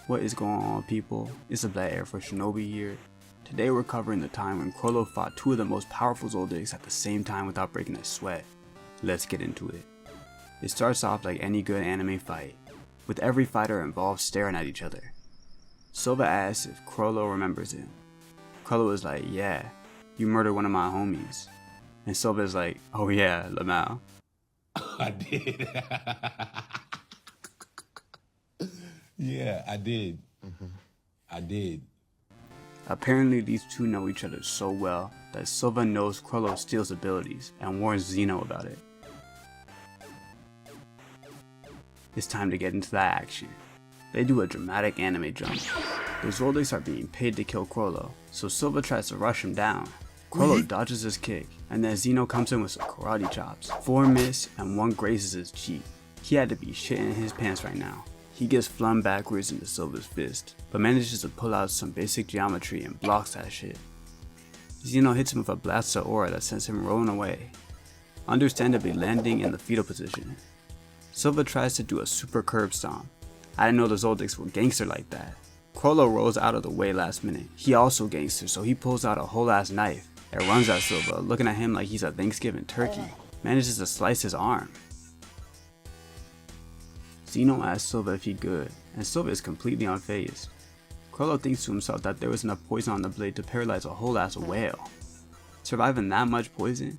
What is going on, people? It's a Black Air Force Shinobi here. Today we're covering the time when Chrollo fought two of the most powerful Zoldicks at the same time without breaking a sweat. Let's get into it. It starts off like any good anime fight, with every fighter involved staring at each other. Silva asks if Chrollo remembers him. Chrollo is like, yeah, you murdered one of my homies. And Silva is like, oh yeah, Lamau. I did. Yeah, I did. I did. Apparently these two know each other so well that Silva knows Chrollo steals abilities and warns Zeno about it. It's time to get into that action. They do a dramatic anime jump. The Zoldicks are being paid to kill Chrollo, so Silva tries to rush him down. Chrollo dodges his kick, and then Zeno comes in with some karate chops. 4 miss and 1 grazes his cheek. He had to be shitting his pants right now. He gets flung backwards into Silva's fist, but manages to pull out some basic geometry and blocks that shit. Zeno hits him with a blast of aura that sends him rolling away, understandably landing in the fetal position. Silva tries to do a super curb stomp. I didn't know the Zoldicks were gangster like that. Chrollo rolls out of the way last minute. He also gangster, so he pulls out a whole ass knife and runs at Silva, looking at him like he's a Thanksgiving turkey. Manages to slice his arm. Zeno asks Silva if he good, and Silva is completely unfazed. Chrollo thinks to himself that there was enough poison on the blade to paralyze a whole ass whale. Surviving that much poison?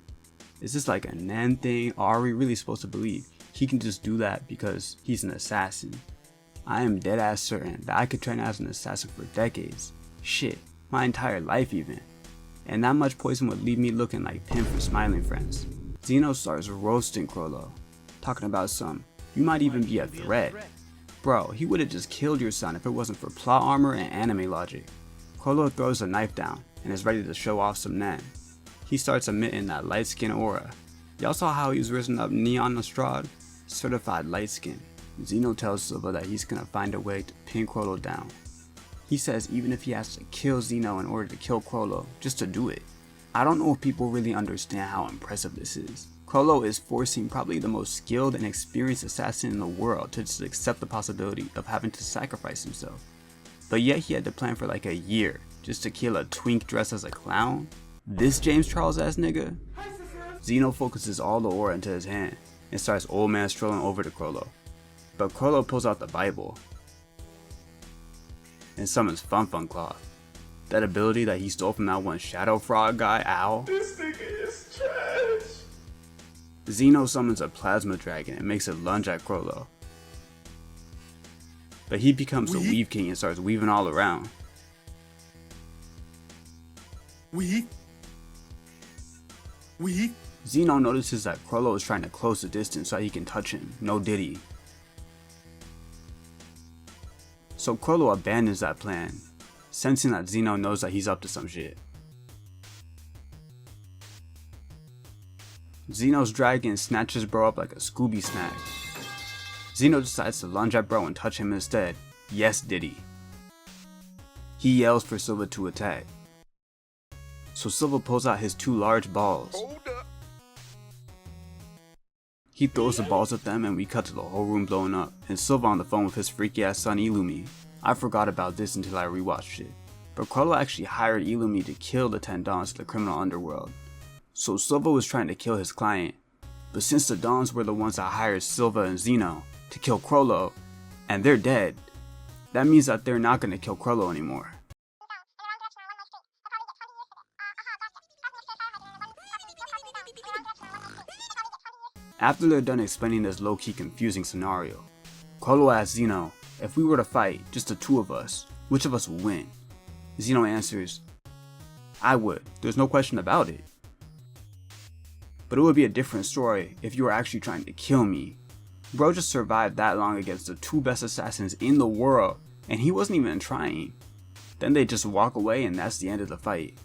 Is this like a Nen thing, or are we really supposed to believe he can just do that because he's an assassin? I am dead ass certain that I could train as an assassin for decades. Shit, my entire life even. And that much poison would leave me looking like Pim from Smiling Friends. Zeno starts roasting Chrollo, talking about some, you might even be a threat. Bro, he would have just killed your son if it wasn't for plot armor and anime logic. Chrollo throws the knife down and is ready to show off some Nen. He starts emitting that light skin aura. Y'all saw how he's risen up Neon Nostrad? Certified light skin. Zeno tells Silva that he's gonna find a way to pin Chrollo down. He says even if he has to kill Zeno in order to kill Chrollo, just to do it. I don't know if people really understand how impressive this is. Chrollo is forcing probably the most skilled and experienced assassin in the world to just accept the possibility of having to sacrifice himself. But yet he had to plan for like a year just to kill a twink dressed as a clown? This James Charles ass nigga? Zeno focuses all the aura into his hand and starts old man strolling over to Chrollo. But Chrollo pulls out the Bible and summons Fun Fun Cloth. That ability that he stole from that one Shadow Frog guy, Owl. This nigga is trash. Zeno summons a plasma dragon and makes it lunge at Chrollo. But he becomes the Weave King and starts weaving all around. Zeno notices that Chrollo is trying to close the distance so he can touch him, no diddy. So Chrollo abandons that plan, sensing that Zeno knows that he's up to some shit. Zeno's dragon snatches bro up like a Scooby snack. Zeno decides to lunge at bro and touch him instead. Yes, Diddy. He yells for Silva to attack. So Silva pulls out his 2 large balls. He throws the balls at them and we cut to the whole room blowing up and Silva on the phone with his freaky ass son Illumi. I forgot about this until I rewatched it. But Chrollo actually hired Illumi to kill the 10 Dons of the criminal underworld. So Silva was trying to kill his client, but since the Dons were the ones that hired Silva and Zeno to kill Chrollo, and they're dead, that means that they're not going to kill Chrollo anymore. After they're done explaining this low-key confusing scenario, Chrollo asks Zeno, if we were to fight, just the 2 of us, which of us would win? Zeno answers, I would, there's no question about it. But it would be a different story if you were actually trying to kill me. Bro just survived that long against the 2 best assassins in the world, and he wasn't even trying. Then they just walk away and that's the end of the fight.